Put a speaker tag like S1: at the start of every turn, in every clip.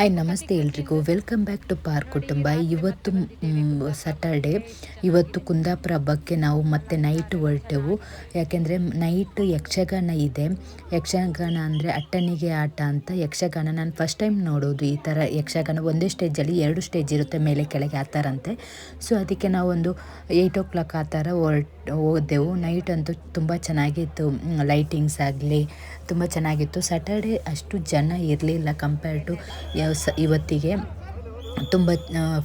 S1: Hi ನಮಸ್ತೆ ಎಲ್ರಿಗೂ welcome back to park ಕುಟುಂಬ. ಇವತ್ತು ಸ್ಯಾಟರ್ಡೆ. ಇವತ್ತು ಕುಂದಾಪುರ ಹಬ್ಬಕ್ಕೆ ನಾವು ಮತ್ತೆ ನೈಟ್ ಹೊರಟೆವು. ಯಾಕೆಂದರೆ ನೈಟ್ ಯಕ್ಷಗಾನ ಇದೆ. ಯಕ್ಷಗಾನ ಅಂದರೆ ಅಟ್ಟಣಿಗೆ ಆಟ ಅಂತ ಯಕ್ಷಗಾನ. ನಾನು ಫಸ್ಟ್ ಟೈಮ್ ನೋಡೋದು ಈ ಥರ ಯಕ್ಷಗಾನ. ಒಂದೇ ಸ್ಟೇಜಲ್ಲಿ 2 ಸ್ಟೇಜ್ ಇರುತ್ತೆ, ಮೇಲೆ ಕೆಳಗೆ ಆ ಥರ ಅಂತೆ. ಸೊ ಅದಕ್ಕೆ ನಾವೊಂದು 8 o'clock ಆ ಥರ ಹೋದೆವು. ನೈಟ್ ಅಂತೂ ತುಂಬ ಚೆನ್ನಾಗಿತ್ತು. ಲೈಟಿಂಗ್ಸ್ ಆಗಲಿ ತುಂಬ ಚೆನ್ನಾಗಿತ್ತು. ಸ್ಯಾಟರ್ಡೆ ಅಷ್ಟು ಜನ ಇರಲಿಲ್ಲ ಕಂಪೇರ್ ಟು ಇವತ್ತಿಗೆ. ತುಂಬ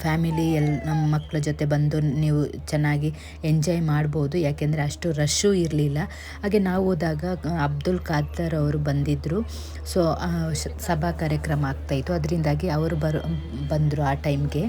S1: ಫ್ಯಾಮಿಲಿ ನಮ್ಮ ಮಕ್ಕಳ ಜೊತೆ ಬಂದು ನೀವು ಚೆನ್ನಾಗಿ ಎಂಜಾಯ್ ಮಾಡ್ಬೋದು, ಯಾಕೆಂದರೆ ಅಷ್ಟು ರಶ್ಶು ಇರಲಿಲ್ಲ. ಹಾಗೆ ನಾವು ಹೋದಾಗ ಅಬ್ದುಲ್ ಖಾದರ್ ಅವರು ಬಂದಿದ್ದರು. ಸೊ ಸಭಾ ಕಾರ್ಯಕ್ರಮ ಆಗ್ತಾಯಿತ್ತು, ಅದರಿಂದಾಗಿ ಅವರು ಬಂದರು ಆ ಟೈಮ್ಗೆ.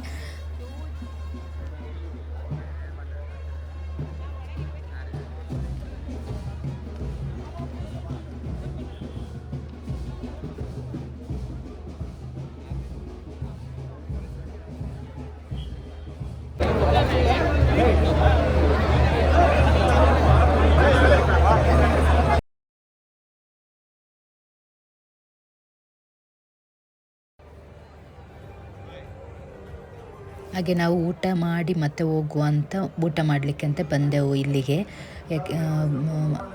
S1: ಹಾಗೆ ನಾವು ಊಟ ಮಾಡಿ ಮತ್ತೆ ಹೋಗುವ ಅಂತ ಊಟ ಮಾಡಲಿಕ್ಕೆ ಅಂತ ಬಂದೆವು ಇಲ್ಲಿಗೆ.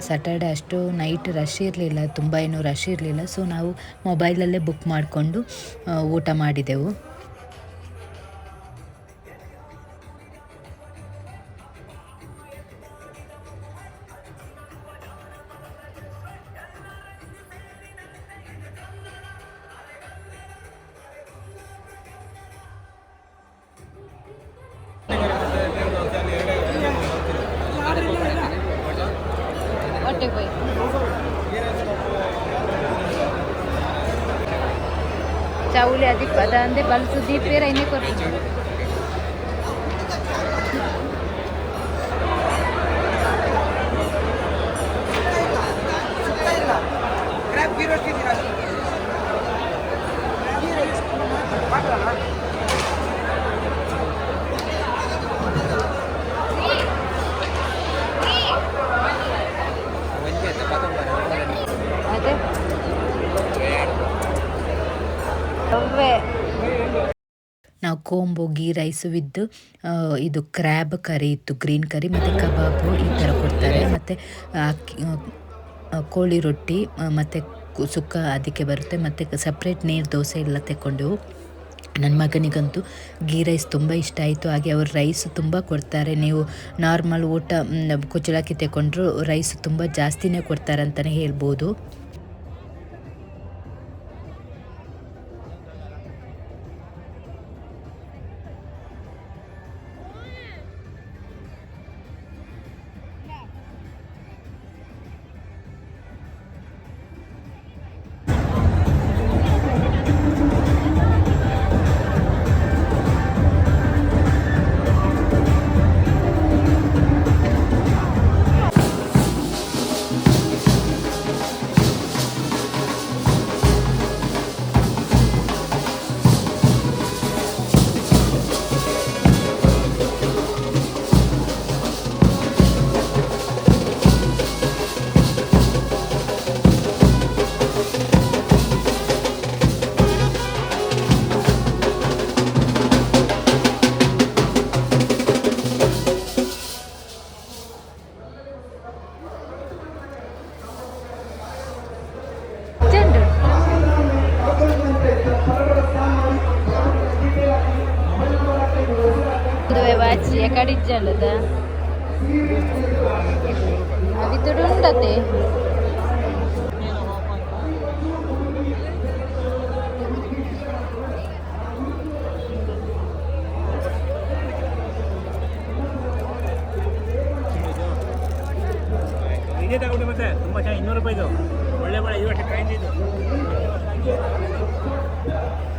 S1: ಸ್ಯಾಟರ್ಡೆ ಅಷ್ಟು ನೈಟ್ ರಶ್ ಇರಲಿಲ್ಲ, ತುಂಬ ಏನೂ ರಶ್ ಇರಲಿಲ್ಲ. ಸೊ ನಾವು ಮೊಬೈಲಲ್ಲೇ ಬುಕ್ ಮಾಡಿಕೊಂಡು ಊಟ ಮಾಡಿದೆವು. चावले अधिक पदा अंदे बल सुधी पेर इन्हें कर ನಾವು ಕೋಂಬು ಗೀ ರೈಸ್ ವಿತ್ ಇದು ಕ್ರ್ಯಾಬ್ ಕರಿ ಇತ್ತು, ಗ್ರೀನ್ ಕರಿ ಮತ್ತು ಕಬಾಬು ಈ ಥರ ಕೊಡ್ತಾರೆ. ಮತ್ತು ಕೋಳಿ ರೊಟ್ಟಿ ಮತ್ತು ಸುಕ್ಕ ಅದಕ್ಕೆ ಬರುತ್ತೆ. ಮತ್ತು ಸಪ್ರೇಟ್ ನೀರು ದೋಸೆ ಎಲ್ಲ ತೆಕ್ಕೊಂಡೆವು. ನನ್ನ ಮಗನಿಗಂತೂ ಗೀ ರೈಸ್ ತುಂಬ ಇಷ್ಟ ಆಯಿತು. ಹಾಗೆ ಅವರು ರೈಸ್ ತುಂಬ ಕೊಡ್ತಾರೆ. ನೀವು ನಾರ್ಮಲ್ ಊಟ ಕುಚ್ಚಲಕ್ಕಿ ತೆಕ್ಕೊಂಡ್ರು ರೈಸ್ ತುಂಬ ಜಾಸ್ತಿನೇ ಕೊಡ್ತಾರೆ ಅಂತಲೇ ಹೇಳ್ಬೋದು. ಕಡಿಜ್ಜಲ್ಲದ ಅವಿತುಡು ಉಂಡತೆ
S2: ಇದೇ ತಗೊಂಡು ಮತ್ತೆ ತುಂಬ ಚೆನ್ನಾಗಿ 200 ರೂಪಾಯಿದು ಒಳ್ಳೆ ಒಳ್ಳೆ 5 ವರ್ಷ ಕಾಯಿಂದಿದ್ದು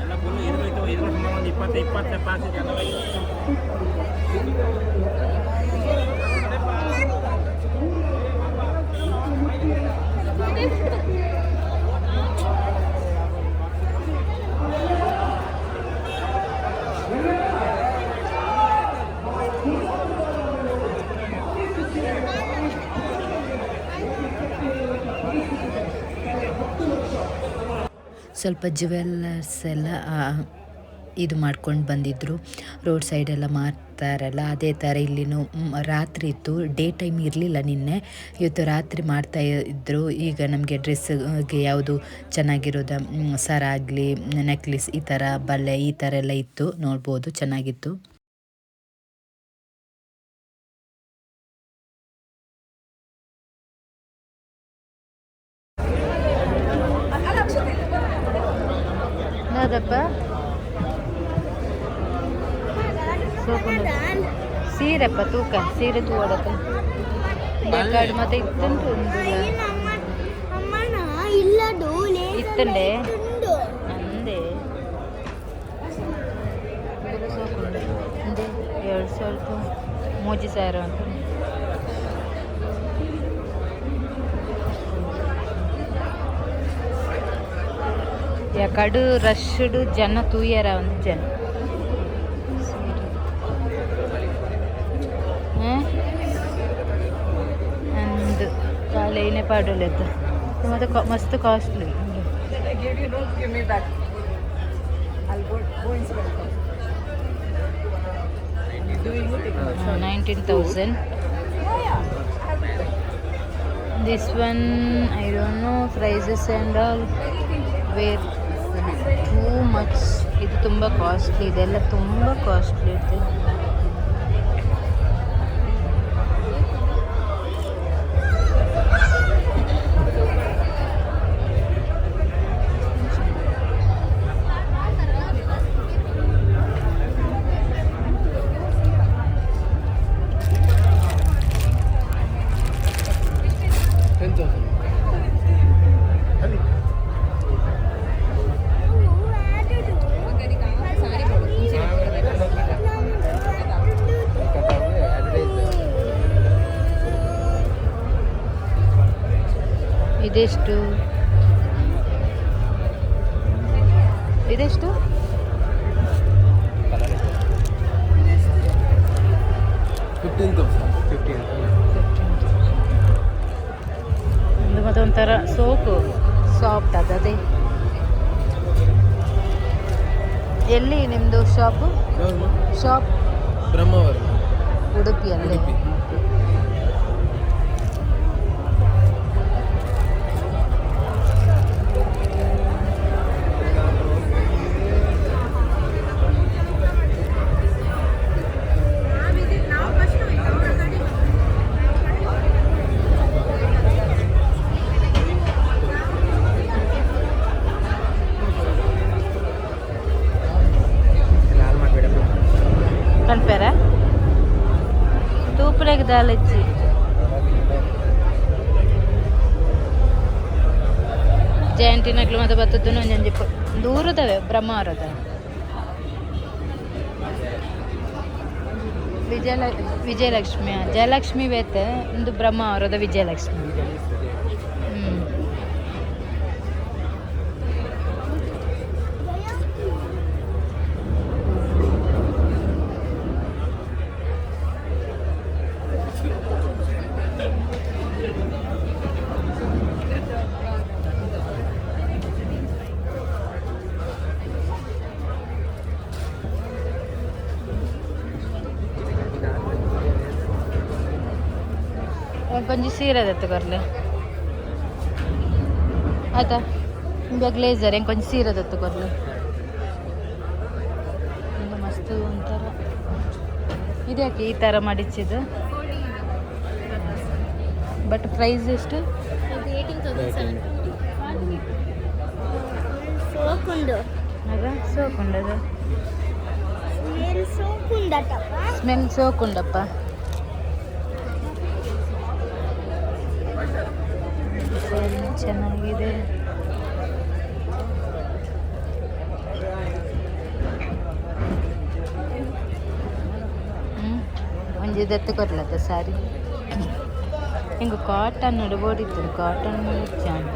S2: ಎಲ್ಲ ಫುಲ್ಲು 5 ವರ್ಷ ಒಂದು 20 ಪಾಸ್ ಜನ
S1: ಸ್ವಲ್ಪ ಜ್ಯುವೆಲ್ಲರ್ಸ್ ಎಲ್ಲ ಇದು ಮಾಡ್ಕೊಂಡು ಬಂದಿದ್ದರು. ರೋಡ್ ಸೈಡೆಲ್ಲ ಮಾರ್ತಾರಲ್ಲ ಅದೇ ಥರ ಇಲ್ಲಿನೂ ರಾತ್ರಿ ಇತ್ತು, ಡೇ ಟೈಮ್ ಇರಲಿಲ್ಲ ನಿನ್ನೆ. ಇವತ್ತು ರಾತ್ರಿ ಮಾಡ್ತಾ ಇದ್ದರು. ಈಗ ನಮಗೆ ಡ್ರೆಸ್ಗೆ ಯಾವುದು ಚೆನ್ನಾಗಿರೋದು ಸರ ಆಗಲಿ, ನೆಕ್ಲೆಸ್, ಈ ಥರ ಬಳೆ, ಈ ಥರ ಎಲ್ಲ ಇತ್ತು, ನೋಡ್ಬೋದು, ಚೆನ್ನಾಗಿತ್ತು. ಸೀರೆಪ್ಪ ತೂಕ ಸೀರೆ ತೂಡಪ್ಪ ಮತ್ತೆ ಇತ್ತುಂಟು ಇತ್ತಂಡೆ ಅಂದೆ 2,000 3000 ಅಂತ. ಯಾಕಡು ರಶ್ಡು ಜನ ತೂಯರ ಒಂದು ಜನ ಅಂದು ಕಾಲೇನೆ ಪಾಡೋಲೆತ್ತ ಮತ್ತೆ ಮಸ್ತ್ costly. 19,000. This one I don't know prices and all, where too much. ಇದು ತುಂಬ ಕಾಸ್ಟ್ಲಿ, ಇದೆಲ್ಲ ತುಂಬ ಕಾಸ್ಟ್ಲಿ ಇರ್ತದೆ. ಇದೆಷ್ಟು
S3: 15,000.
S1: ಮತ್ತೆ ಒಂಥರ ಸೋಪು ಸಾಫ್ಟ್ ಅದೇ. ಎಲ್ಲಿ ನಿಮ್ಮದು ಶಾಪ್
S3: ಬ್ರಹ್ಮಾವರ,
S1: ಉಡುಪಿಯಲ್ಲೇ. ಕಣ್ಪೇರ ತೂಪುರೆಗೆ ದಾಲಜ್ಜಿ ಜಯಂತಿನಗ್ಲು ಮತ್ತೆ ಬತ್ತದ್ದು ನಂಜಂಜಿ ದೂರದವೆ ಬ್ರಹ್ಮಾವರದ ವಿಜಯಲಕ್ಷ್ಮಿ ಜಯಲಕ್ಷ್ಮಿ ಬೇತೆ ಒಂದು ಬ್ರಹ್ಮಾವರದ ವಿಜಯಲಕ್ಷ್ಮಿ. ಕೊಂಚ ಸೀರೆ ತಗೊರ್ಲೆ ಆಯ್ತಾ, ನಿಮಗೆ ಗ್ಲೇಸರ್ ಹೆಂಗೆ ಕೊಂಚ ಸೀರೆ ತಗೊರ್ಲೆ ಮಸ್ತ್ ಒಂಥರ. ಇದ್ಯಾಕೆ ಈ ಥರ ಮಾಡಿಸಿದ್ದು? ಬಟ್ ಪ್ರೈಸ್ ಎಷ್ಟು? ಸೋಕುಂಡದು ಸ್ಮೆಲ್ ಸೋಕುಂಡಪ್ಪ. ಚೆನ್ನಾಗಿದೆ. ಒಂಜಿ ದತ್ತು ಕೊರ್ಲತ್ತ ಸಾರಿ ಹಿಂಗೆ ಕಾಟನ್ ನಡ್ಬೋಡಿತ್ತು, ಕಾಟನ್ ಚಾಂಡ್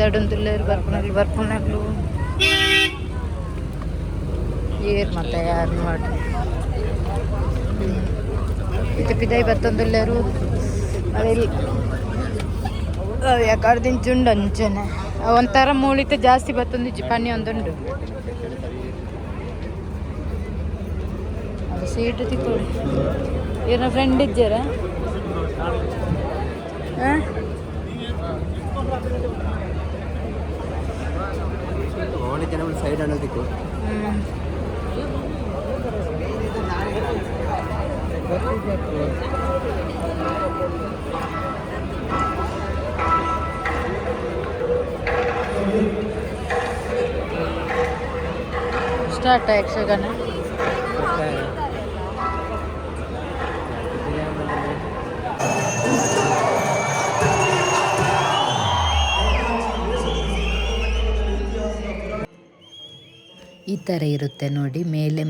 S1: ಆಡೊಂದುಲ್ಲೇರು ಬರ್ಪುನಗ್ಲು ಏರ್ ಮತ್ತೆ ಯಾರು ಮಾಡಿ ಇದು ಪಿದಾಯಿ ಬತ್ತೊಂದುಲ್ಲೇರು ಅದಲ್ಲಿ ಯಾಕಡೆ ದಿಂಚುಂಡು ಅಂಚನೆ ಒಂಥರ ಮೂಳಿತ ಜಾಸ್ತಿ ಬತ್ತೊಂದು ಪನ್ನಿ ಒಂದುಂಡು ಅದು ಸೀಟು ತಿಕ್ಕೊಳ್ಳಿ ಏನೋ ಫ್ರೆಂಡ್ ಇದ್ದಾರ
S3: ಸೈಡ್ ಅನ್ನೋದಕ್ಕೆ
S1: ಸ್ಟಾರ್ಟ್ ಯಕ್ಷಗಾನ ಈ ಥರ ಇರುತ್ತೆ ನೋಡಿ, ಮೇಲೆ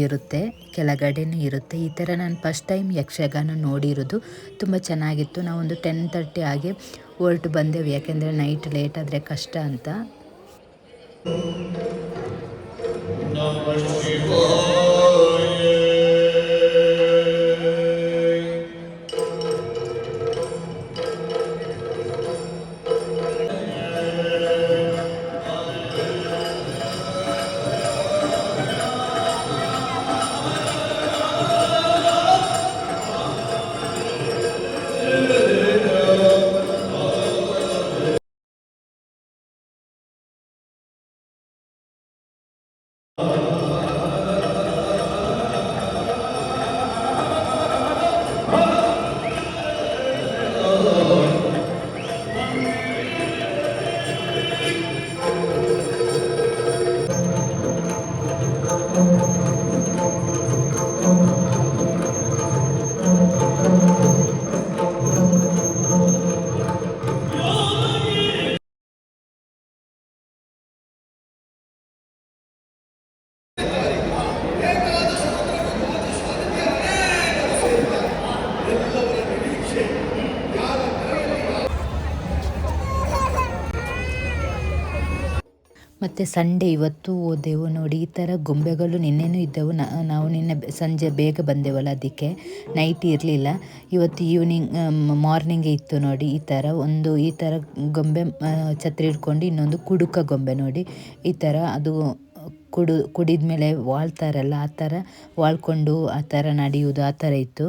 S1: ಇರುತ್ತೆ ಕೆಳಗಡೆನೂ ಇರುತ್ತೆ. ಈ ಥರ ನಾನು ಫಸ್ಟ್ ಟೈಮ್ ಯಕ್ಷಗಾನ ನೋಡಿರೋದು. ತುಂಬ ಚೆನ್ನಾಗಿತ್ತು. ನಾವೊಂದು 10:30 ಹಾಗೆ ಹೊರಟು ಬಂದೆವು, ಯಾಕೆಂದರೆ ನೈಟ್ ಲೇಟ್ ಆದರೆ ಕಷ್ಟ ಅಂತ. ಮತ್ತು ಸಂಡೇ ಇವತ್ತು ಹೋದೆವು ನೋಡಿ. ಈ ಥರ ಗೊಂಬೆಗಳು ನಿನ್ನೆನೂ ಇದ್ದವು. ನಾವು ನಿನ್ನೆ ಸಂಜೆ ಬೇಗ ಬಂದೆವಲ್ಲ, ಅದಕ್ಕೆ ನೈಟ್ ಇರಲಿಲ್ಲ. ಇವತ್ತು ಈವ್ನಿಂಗ್ ಮಾರ್ನಿಂಗೇ ಇತ್ತು ನೋಡಿ. ಈ ಥರ ಗೊಂಬೆ ಛತ್ರಿ ಹಿಡ್ಕೊಂಡು, ಇನ್ನೊಂದು ಕುಡುಕ ಗೊಂಬೆ ನೋಡಿ. ಈ ಥರ ಅದು ಕುಡಿದ ಮೇಲೆ ವಾಳ್ತಾರಲ್ಲ, ಆ ಥರ ವಾಳ್ಕೊಂಡು ಆ ಥರ ನಡೆಯುವುದು, ಆ ಥರ ಇತ್ತು.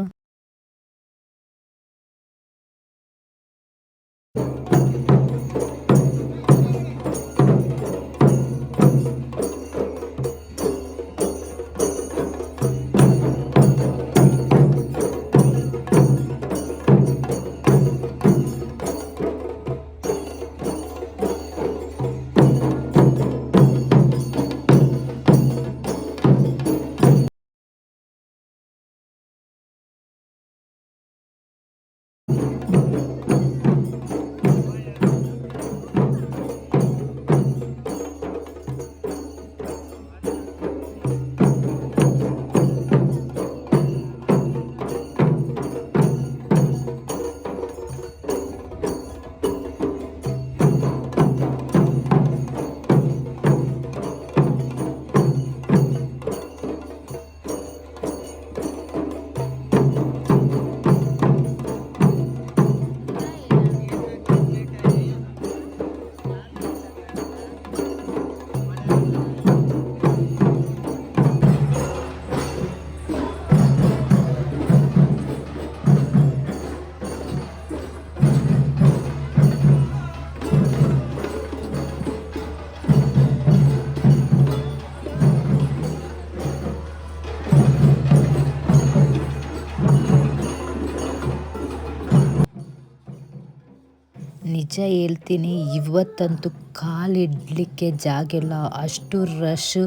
S1: ನಿಜ ಹೇಳ್ತೀನಿ, ಇವತ್ತಂತೂ ಕಾಲಿಡಲಿಕ್ಕೆ ಜಾಗ ಇಲ್ಲ, ಅಷ್ಟು ರಶ್.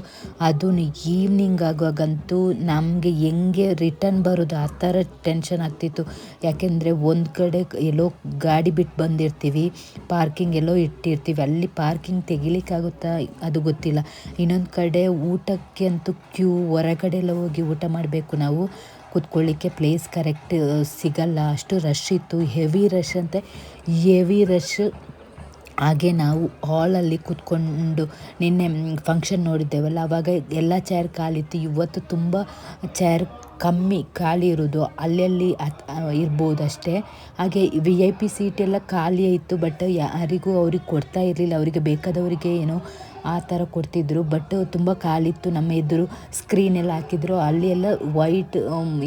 S1: ಅದು ಈವ್ನಿಂಗ್ ಆಗುವಾಗಂತೂ ನಮಗೆ ಹೆಂಗೆ ರಿಟರ್ನ್ ಬರೋದು ಆ ಥರ ಟೆನ್ಷನ್ ಆಗ್ತಿತ್ತು. ಯಾಕೆಂದರೆ ಒಂದು ಕಡೆ ಎಲ್ಲೋ ಗಾಡಿ ಬಿಟ್ಟು ಬಂದಿರ್ತೀವಿ, ಪಾರ್ಕಿಂಗ್ ಎಲ್ಲೋ ಇಟ್ಟಿರ್ತೀವಿ, ಅಲ್ಲಿ ಪಾರ್ಕಿಂಗ್ ತೆಗಿಲಿಕ್ಕಾಗುತ್ತಾ ಅದು ಗೊತ್ತಿಲ್ಲ. ಇನ್ನೊಂದು ಕಡೆ ಊಟಕ್ಕೆ ಅಂತೂ ಕ್ಯೂ, ಹೊರಗಡೆ ಎಲ್ಲ ಹೋಗಿ ಊಟ ಮಾಡಬೇಕು ನಾವು. ಕೂತ್ಕೊಳ್ಳಿಕ್ಕೆ ಪ್ಲೇಸ್ ಕರೆಕ್ಟ್ ಸಿಗಲ್ಲ, ಅಷ್ಟು ರಶ್ ಇತ್ತು. Heavy rush. ಹಾಗೆ ನಾವು ಹಾಲಲ್ಲಿ ಕೂತ್ಕೊಂಡು ನಿನ್ನೆ ಫಂಕ್ಷನ್ ನೋಡಿದ್ದೇವಲ್ಲ, ಆವಾಗ ಎಲ್ಲ ಚೇರ್ ಖಾಲಿತ್ತು. ಇವತ್ತು ತುಂಬ ಚೇರ್ ಕಮ್ಮಿ ಖಾಲಿ ಇರೋದು, ಅಲ್ಲಲ್ಲಿ ಇರ್ಬೋದಷ್ಟೇ. ಹಾಗೆ VIP ಸೀಟ್ ಎಲ್ಲ ಖಾಲಿ ಇತ್ತು, ಬಟ್ ಯಾರಿಗೂ ಅವ್ರಿಗೆ ಕೊಡ್ತಾ ಇರಲಿಲ್ಲ. ಅವರಿಗೆ ಬೇಕಾದವರಿಗೆ ಏನೋ ಆ ಥರ ಕೊಡ್ತಿದ್ರು, ಬಟ್ ತುಂಬ ಖಾಲಿತ್ತು. ನಮ್ಮ ಎದುರು ಸ್ಕ್ರೀನ್ ಎಲ್ಲ ಹಾಕಿದ್ರು, ಅಲ್ಲಿ ಎಲ್ಲ ವೈಟ್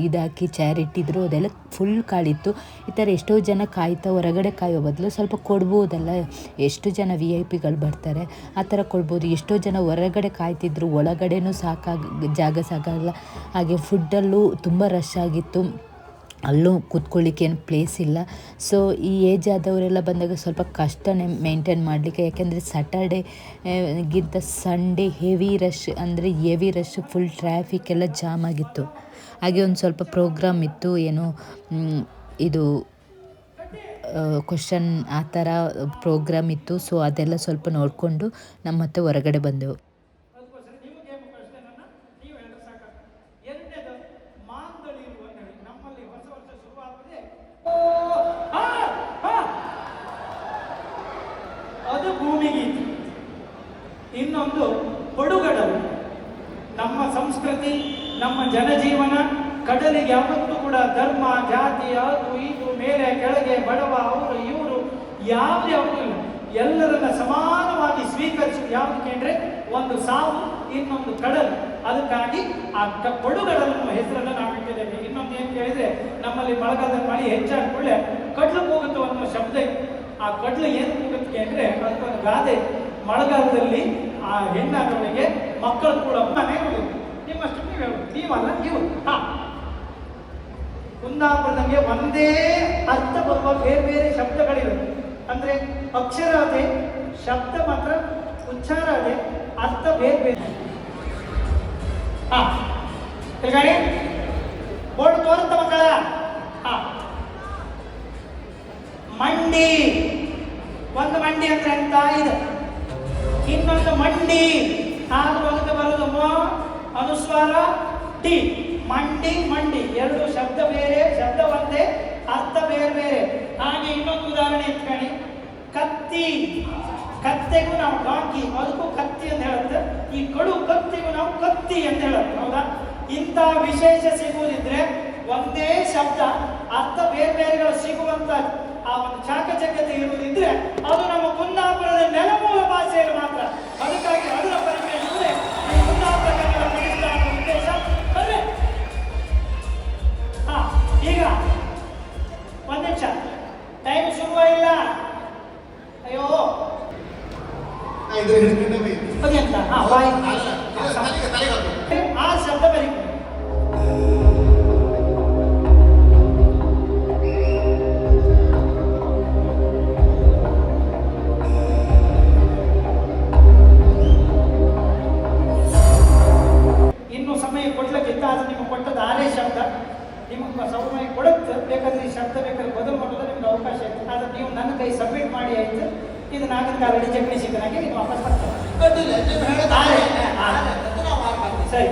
S1: ಇದಾಕಿ ಚೇರ್ ಇಟ್ಟಿದ್ರು, ಅದೆಲ್ಲ ಫುಲ್ ಖಾಲಿತ್ತು. ಈ ಥರ ಎಷ್ಟೋ ಜನ ಕಾಯ್ತಾ ಹೊರಗಡೆ ಕಾಯೋ ಬದಲು ಸ್ವಲ್ಪ ಕೊಡ್ಬೋದಲ್ಲ, ಎಷ್ಟು ಜನ VIP ಗಳು ಬರ್ತಾರೆ, ಆ ಥರ ಕೊಡ್ಬೋದು. ಎಷ್ಟೋ ಜನ ಹೊರಗಡೆ ಕಾಯ್ತಿದ್ರು, ಒಳಗಡೆನೂ ಜಾಗ ಸಾಕಾಗಲ್ಲ. ಹಾಗೆ ಫುಡ್ಡಲ್ಲೂ ತುಂಬ ರಶ್ ಆಗಿತ್ತು, ಅಲ್ಲೂ ಕೂತ್ಕೊಳ್ಳಿಕ್ಕೆ ಏನು ಪ್ಲೇಸ್ ಇಲ್ಲ. ಸೊ ಈ ಏಜ್ ಆದವರೆಲ್ಲ ಬಂದಾಗ ಸ್ವಲ್ಪ ಕಷ್ಟನೇ ಮೇಂಟೈನ್ ಮಾಡಲಿಕ್ಕೆ, ಯಾಕೆಂದರೆ ಸ್ಯಾಟರ್ಡೇಗಿಂತ Sunday heavy rush, full traffic ಎಲ್ಲ ಜಾಮ್ ಆಗಿತ್ತು. ಹಾಗೆ ಒಂದು ಸ್ವಲ್ಪ ಪ್ರೋಗ್ರಾಮ್ ಇತ್ತು, ಏನು ಇದು ಕ್ವಶನ್ ಆ ಥರ ಪ್ರೋಗ್ರಾಮ್ ಇತ್ತು. ಸೊ ಅದೆಲ್ಲ ಸ್ವಲ್ಪ ನೋಡಿಕೊಂಡು ನಮ್ಮ ಮತ್ತೆ ಹೊರಗಡೆ ಬಂದೆವು.
S3: ಅದು ಭೂಮಿಗೀತೆ. ಇನ್ನೊಂದು ಕೊಡುಗಡಲು. ನಮ್ಮ ಸಂಸ್ಕೃತಿ, ನಮ್ಮ ಜನಜೀವನ, ಕಡಲಿಗೆ ಯಾವತ್ತೂ ಕೂಡ ಧರ್ಮ, ಜಾತಿ, ಅದು ಇದು, ಮೇಲೆ ಕೆಳಗೆ, ಬಡವ, ಅವರು ಇವರು ಯಾವುದೂ ಇಲ್ಲ. ಎಲ್ಲರನ್ನ ಸಮಾನವಾಗಿ ಸ್ವೀಕರಿಸುವುದು ಯಾವುದಕ್ಕೆ ಅಂದರೆ ಒಂದು ಸಾವು, ಇನ್ನೊಂದು ಕಡಲು. ಅದಕ್ಕಾಗಿ ಆ ಕೊಡುಗಡಲು ಹೆಸರನ್ನು ನಾವು ಇಟ್ಟಿದ್ದೇವೆ. ಇನ್ನೊಂದು ಏನು ಕೇಳಿದ್ರೆ, ನಮ್ಮಲ್ಲಿ ಮಳೆಗಾಲದ ಮಳೆ ಹೆಚ್ಚಾದ ಕೂಡಲೇ ಕಡ್ಲು ಕೂಗುತ್ತು ಅನ್ನೋ ಶಬ್ದ ಇದೆ. ಆ ಕಡ್ಲು ಏನು ಕೂಗುತ್ತೆ ಅಂದರೆ ಅದಕ್ಕೊಂದು ಗಾದೆ. ಮಳೆಗಾಲದಲ್ಲಿ ಆ ಹೆಣ್ಣಾದವಳಿಗೆ ಮಕ್ಕಳು ಕೂಡ ಮನೆ ನಿಮ್ಮಷ್ಟು ನೀವು ಹೇಳು, ನೀವಲ್ಲ ನೀವು. ಕುಂದಾಪುರದಂಗೆ ಒಂದೇ ಅರ್ಥ ಬರುವ ಬೇರೆ ಬೇರೆ ಶಬ್ದಗಳಿವೆ. ಅಂದರೆ ಅಕ್ಷರ ಅದೇ, ಶಬ್ದ ಮಾತ್ರ ಉಚ್ಚಾರ ಅದೇ, ಅರ್ಥ ಬೇರೆ ಬೇರೆ. ತಿಳ್ಗಾಡಿ ಬೋರ್ಡ್ ತೋರುತ್ತ ಮಕ್ಕಳ. ಮಂಡಿ, ಒಂದು ಮಂಡಿ ಅಂದ್ರೆ ಎಂತ ಇದೆ, ಇನ್ನೊಂದು ಮಂಡಿ. ಆದ್ರೂ ಅದಕ್ಕೆ ಬರೋದು ಮ ಅನುಸ್ವಾರ ಟಿ. ಮಂಡಿ ಮಂಡಿ ಎರಡು ಶಬ್ದ ಬೇರೆ, ಶಬ್ದ ಒಂದೇ, ಅರ್ಥ ಬೇರೆ ಬೇರೆ. ಹಾಗೆ ಇನ್ನೊಂದು ಉದಾಹರಣೆ ಇಟ್ಕೊಳ್ಳಿ. ಕತ್ತಿ, ಕತ್ತೆಗೂ ನಾವು ಡಾಂಕಿ, ಅದಕ್ಕೂ ಕತ್ತಿ ಅಂತ ಹೇಳುತ್ತೆ. ಈ ಕಡು ಕತ್ತಿಗೂ ನಾವು ಕತ್ತಿ ಅಂತ ಹೇಳುತ್ತೆ, ಹೌದಾ? ಇಂಥ ವಿಶೇಷ ಸಿಗುವುದಿದ್ರೆ ಒಂದೇ ಶಬ್ದ ಅರ್ಥ ಬೇರೆ ಬೇರೆಗಳು ಸಿಗುವಂತ ಆ ಒಂದು ಚಾಕಚಕ್ಯತೆ ಇರುವುದಿದ್ರೆ ಅದು ನಮ್ಮ ಕುಂದಾಪುರದ ನೆಲಮೂಲ ಭಾಷೆಯಲ್ಲಿ ಮಾತ್ರ. ಅದಕ್ಕಾಗಿ ಅದರ ಪರಿಚಯ ಕುಂದಾಪುರ ಕನ್ನಡ ಪ್ರತಿಷ್ಠಾನ ಉದ್ದೇಶ. ಈಗ ಒಂದು ನಿಮಿಷ, ಟೈಮ್ ಶುರುವಾಗಿಲ್ಲ. ಅಯ್ಯೋ ಎಂತ ಆ ಶಬ್ದ ಬರೀ. ಇನ್ನು ಸಮಯ ಕೊಡ್ಲಿಕ್ಕಿಂತ ಅದು ನಿಮ್ಗೆ ಕೊಟ್ಟದ್ದು ಆರೇ ಶಬ್ದ. ನಿಮಗೆ ಸಮಯ ಕೊಡುತ್ತೆ, ಬೇಕಾದ್ರೆ ಈ ಶಬ್ದ ಬೇಕಾದ್ರೆ ಬದಲು ಮಾಡೋದು ನಿಮ್ಗೆ ಅವಕಾಶ ಇತ್ತು. ಆದರೆ ನೀವು ನನ್ನ ಕೈ ಸಬ್ಮಿಟ್ ಮಾಡಿ ಆಯ್ತು, ಇದು ನಾಲ್ಕು ಆಲ್ರೆಡಿ ಚಟ್ನಿ ಸಿಕ್ಕನಾಗಿ ನೀವು ವಾಪಸ್ ಬರ್ತಾರೆ. ಸರಿ,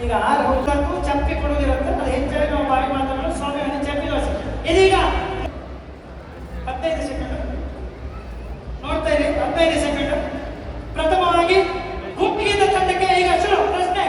S3: ಈಗ 6 ಹೊತ್ತಕ್ಕೂ ಚಪ್ಪಿ ಕೊಡುವುದಿರುತ್ತೆ. ಅದು ಹೆಚ್ಚಾಗಿ ನಾವು ಬಾಯಿ ಮಾತನಾಡಲು ಸ್ವಾಮಿ ಚಪ್ಪಿ ದೋಸೆ. ಇದೀಗ 15 ಸೆಕೆಂಡ್ ನೋಡ್ತಾ ಇರಿ. 15 ಸೆಕೆಂಡ್. ಪ್ರಥಮವಾಗಿ ಗುಪ್ಪಿಗಿದ್ದ ತಂಡಕ್ಕೆ ಈಗ ಶುರು. ಪ್ರಶ್ನೆ.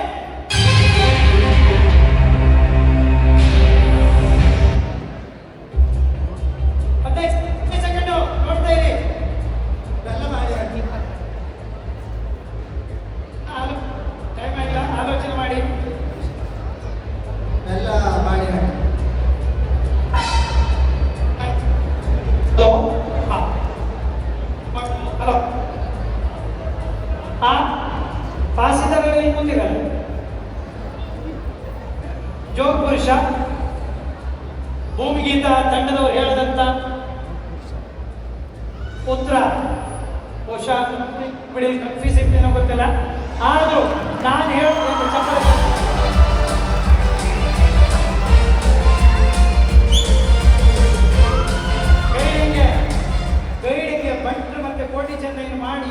S3: ಪಾಸಿದರಲ್ಲಿ ಕೂತಿರಲ್ಲ ಜೋಗ್ ಪುರುಷ ಭೂಮಿಗೀತ ತಂಡದವರು ಹೇಳಿದಂತ ಉತ್ತರ ಬಹುಶಃ ಬಿಡಿ ಕನ್ಫ್ಯೂಸ್ ಏನೋ ಗೊತ್ತಿಲ್ಲ. ಆದರೂ ನಾನು ಹೇಳೋದು ಚಪ್ಪಲಿ ಗೈಡಿಗೆ ಬಂಟ್ರು ಮತ್ತೆ ಕೋಟಿ ಚೆನ್ನೈನ ಮಾಡಿ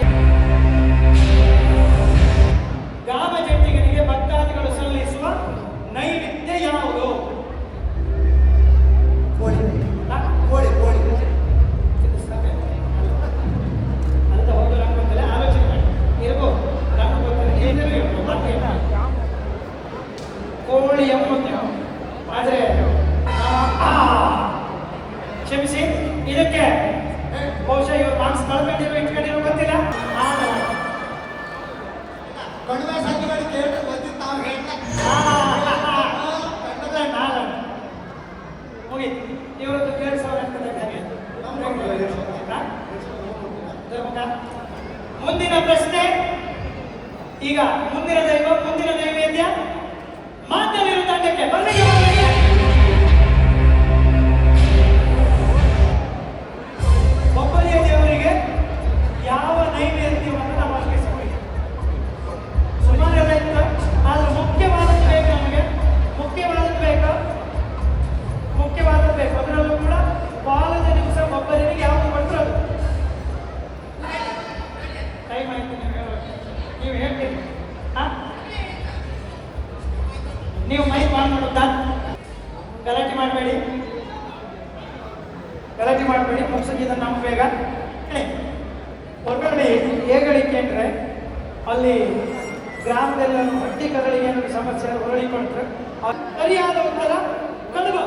S3: ಗಾಮ ಜಟ್ಟಿಗನಿಗೆ ಭಕ್ತಾದಿಗಳು ಸಲ್ಲಿಸುವ ನೈವೇದ್ಯ ಯಾವುದು? ಕೋಳಿ. ಮುಗೀತು. ಇವತ್ತು 2,000 ಮುಂದಿನ ಪ್ರಶ್ನೆ. ಈಗ ಮುಂದಿನ ದೈವ, ಮುಂದಿನ ನೈವೇದ್ಯ ಮಾಧ್ಯಮಿರು ತಂಡಕ್ಕೆ ಬರಲಿಗೆ ಒಬ್ಬರಿಯ ದೇವರಿಗೆ ಯಾವ ನೈವೇದ್ಯವನ್ನು ನಾವು ಅರ್ಪಿಸಬೇಕು? ಸುಮಾರೆಲ್ಲ ಇತ್ತು, ಆದ್ರೆ ಮುಖ್ಯವಾದದ್ದು ಬೇಕು ನಮಗೆ. ಮುಖ್ಯವಾದದ್ದು ಬೇಕು. ಅದರಲ್ಲೂ ಕೂಡ ಪಾಲದ ದಿವಸ ಒಬ್ಬರಿಗೆ ಯಾವುದು ಕೊಟ್ಟರು ಅದು ಟೈಮ್ ಆಯ್ತು. ನೀವು ಹೇಳ್ತೀರಿ, ನೀವು ಮೈಕ್ ಆನ್ ಮಾಡುತ್ತಾ? ಗಲಾಟೆ ಮಾಡಬೇಡಿ, ಮುಗಿಸಿದ ನಮ್ಮ ಬೇಗ ಹೊರಗಡೆ ಹೇಗಳಿಕೆ ಅಂದರೆ ಅಲ್ಲಿ ಗ್ರಾಮದೆಲ್ಲ ಹಟ್ಟಿ ಕರಳಿಗೆ ಏನಾದ್ರು ಸಮಸ್ಯೆ ಹೊರಳಿಕೊಂಡ್ರೆ ಸರಿಯಾದ ಉತ್ತರ ಕಡುಬ.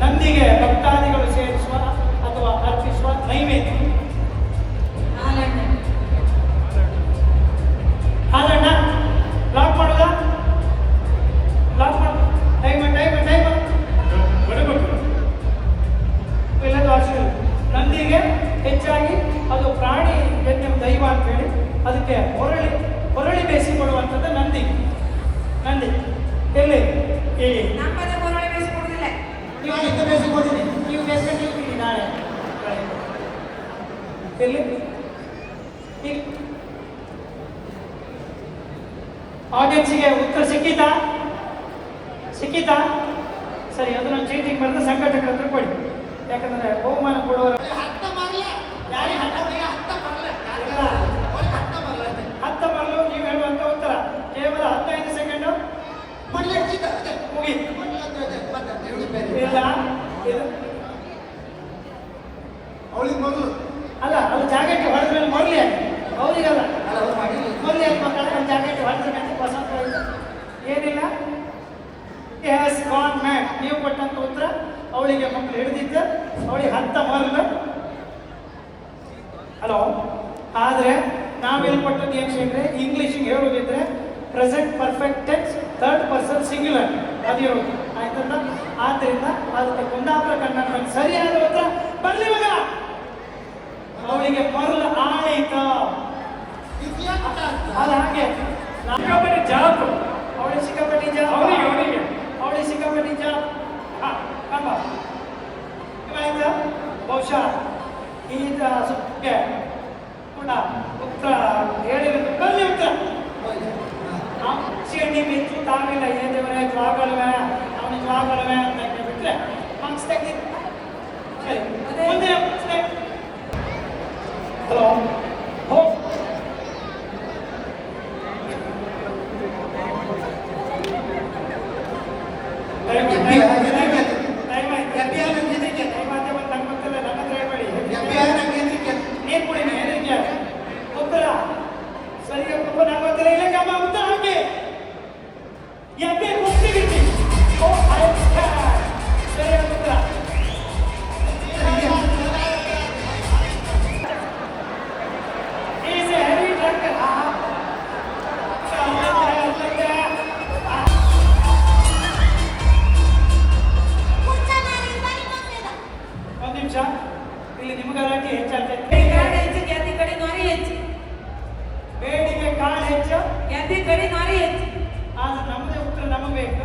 S3: ನಂದಿಗೆ ಭಕ್ತಾದಿಗಳು ಸೇರಿಸುವ ಅಥವಾ ಅರ್ಪಿಸುವ ನೈವೇದ್ಯ ಹಾಲಣ್ಣ. ಲಾಕ್ ಮಾಡುದ? ಟೈಮ್ ಇಲ್ಲದ ಅಷ್ಟು. ನಂದಿಗೆ ಹೆಚ್ಚಾಗಿ ಅದು ಪ್ರಾಣಿ ಜನ್ಯ ದೈವ ಅಂತ ಹೇಳಿ ಅದಕ್ಕೆ ಹೊರಳಿ ಬೇಯಿಸಿಕೊಡುವಂಥದ್ದು ನಂದಿ. ಎಲ್ಲಿ ನೀವು ಬೇಯಿಸ್ಕೊಂಡು ನಾಳೆ ಎಲ್ಲಿ ಆಡಿಯನ್ಸಿಗೆ ಉತ್ತರ ಸಿಕ್ಕಿತಾ? ಸರಿ, ಅದು ನಾನು ಚೀಟಿಂಗ್ ಮಾಡಿದ್ರೆ ಸಂಘಟಕರ ಹತ್ರ ಕೊಡಿ. ಯಾಕಂದ್ರೆ ಬಹುಮಾನ ಕೊಡುವವರು ಹತ್ತ ಬರಲು ನೀವು ಹೇಳುವಂತ ಉತ್ತರ ಕೇವಲ 15 ಸೆಕೆಂಡ್ ಮುಗೀತು. ಇಲ್ಲ ಅಲ್ಲ, ಅದು ಜಾಕೆಟ್ ಹೊಡೆದ ಮೇಲೆ ಮೊದಲೇ ಅವರಿಗಲ್ಲ, ಮೊದಲೇ ಮಕ್ಕಳ ಜಾಕೆಟ್ ಹೊಡೆದ ವಸಂತ ಏನಿಲ್ಲ. Yes gone mad. ನೀವು ಕೊಟ್ಟಂತ ಉತ್ತರ ಅವಳಿಗೆ ಮಕ್ಕಳು ಹಿಡಿದಿದ್ದ, ಅವಳಿಗೆ 10 ಮರಲು. ಹಲೋ, ಆದರೆ ನಾವೆಲ್ಲಿ ಕೊಟ್ಟದ್ದು ಏನು ಹೇಳಿದ್ರೆ ಇಂಗ್ಲೀಷಿಗೆ ಹೇಳೋದಿದ್ರೆ present perfect tense third person singular ಅದಿರೋದು ಆಯ್ತಲ್ಲ. ಆದ್ದರಿಂದ ಅದಕ್ಕೆ ಕುಂದಾಪುರ ಕನ್ನಡ ಸರಿಯಾದ ಉತ್ತರ ಬರಲಿ ಮಗ. ಅವಳಿಗೆ ಮರಳು ಆಯಿತು. ಅದು ಹಾಗೆ ಜಾಬ್ ಅವಳಿಗೆ ಸಿಕ್ಕಾಪಟ್ಟಿ ಜಾಬ್ ಆಯ್ತಾ? ಬಹುಶಃ ಈಗ ಸುಕ್ಕೆ ಕೂಡ ಉತ್ತರ ಹೇಳಿರೋದು ಬರಲಿ. ಉತ್ತರ ಸಿಡಿ ಬಿತ್ತು ತಾವಿಲ್ಲ ಏದೇವರೇ ಜ್ವಾಗಳವೆ ಅವನ ಜ್ವಾಗಳವೆ ಅಂತ ಬಿಟ್ರೆ ಮಾರ್ಕ್ಸ್ ತೆಗೆದಿತ್ತು. ಸರಿ, ಮುಂದಿನ ಪ್ರಶ್ನೆ. ಹಲೋ, ಉತ್ತರ ಸರಿಯಾದ ಉತ್ತರ ಇಲ್ಲ ಕಮ್ಮ ಉತ್ತರ ಹಾಕಿ. ಸರಿಯಾದ ಉತ್ತರ ಒಂದು ನಿಮಿಷ. ಇಲ್ಲಿ ನಿಮಗಾಟಿ ಹೆಚ್ಚಾಗ್ತೈತೆ. ಬೇಡಿಕೆ ಕಾಳು ಹೆಚ್ಚು, ಆದ್ರೆ ನಮ್ಮದೇ ಉತ್ತರ ನಮಗೆ ಬೇಕು.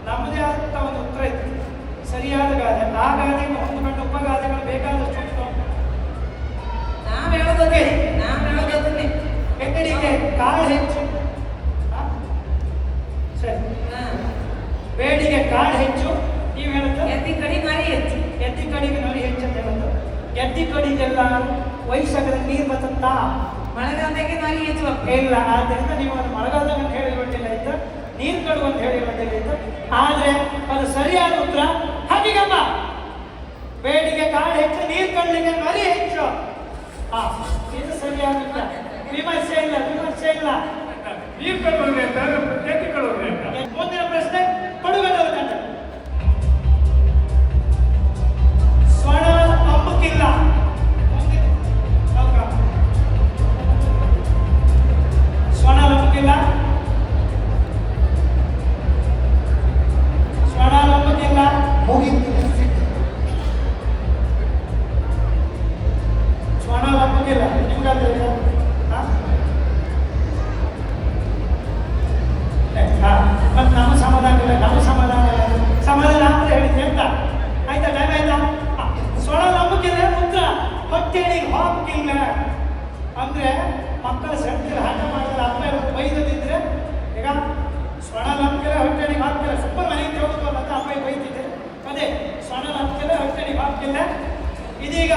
S3: ನಮ್ಮದೇ ಆದಂತ ಒಂದು ಉತ್ತರ ಇತ್ತು, ಸರಿಯಾದ ಗಾದೆ. ಆ ಗಾದೆಗೆ ಹೊಂದಿಕೊಂಡು ಉಪಗಾದೆಗಳು ಬೇಕಾದಷ್ಟು ಉಂಟು. ಬೇಡಿಕೆ ಕಾಳು ಹೆಚ್ಚು, ಸರಿ. ಬೇಡಿಗೆ ಕಾಳು ಹೆಚ್ಚು, ನೀವು ಹೇಳುತ್ತೆ ಎತ್ತಿ ಕಡಿಗೆ ನರಿ ಹೆಚ್ಚು ಅಂತ ಹೇಳುದು. ಎತ್ತಿ ಕಡಿಗೆಲ್ಲ ವೈಶಾಖದ ನೀರು ಬರ್ತಂತ
S4: ಮಳೆಗಾಲದಾಗೆ ನರಿ ಹೆಚ್ಚು
S3: ಇಲ್ಲ. ಆದ್ದರಿಂದ ನೀವು ಅದು ಮಳೆಗಾಲದಾಗ ಹೇಳಿರುವಂತಿಲ್ಲ ಇತ್ತು, ನೀರು ಕಡು ಅಂತ ಹೇಳಿರುವಂತಿಲ್ಲ ಇತ್ತು. ಆದ್ರೆ ಅದು ಸರಿಯಾದ ಉತ್ತರ ಹಾಗೀಗಮ್ಮ. ಬೇಡಿಗೆ ಕಾಳು ಹೆಚ್ಚು, ನೀರು ಕಡ್ಲಿಗೆ ನರಿ ಹೆಚ್ಚು. ಇದು ಸರಿಯಾದ ಉತ್ತರ. ವಿಮರ್ಶೆ ಇಲ್ಲ.
S2: ನೀರು ಕಳುವರೆ ಅಂತ ಎತ್ತಿ ಕಳುವರೆ ಅಂತ.
S3: ಮುಂದಿನ ಪ್ರಶ್ನೆ ಕೊಡುಗದವರ ತಂಡ. ಅಂದರೆ ಮಕ್ಕಳ ಸೆಂಟ್ರಲ್ಲಿ ಹಠ ಮಾಡಿದ್ರೆ ಅಪ್ಪ ಎಲ್ಲ ಬೈದದಿದ್ರೆ ಈಗ ಸ್ವರ್ಣ ನಂಬಿಕೆ ಹೊಟ್ಟೆನಿಗೆ ಹಾಕ್ತಾರೆ ಸೂಪರ್ ಮನೆಗೆ ಹೋಗ್ತಲ್ಲ ಅಂತ ಅಪ್ಪ ಬೈತಿದ್ದೆ ಅದೇ ಸ್ವರ್ಣ ನಂಬಿಕೆ ಹೊಟ್ಟೆನಿಗೆ ಹಾಕಿಲ್ಲ ಇದೀಗ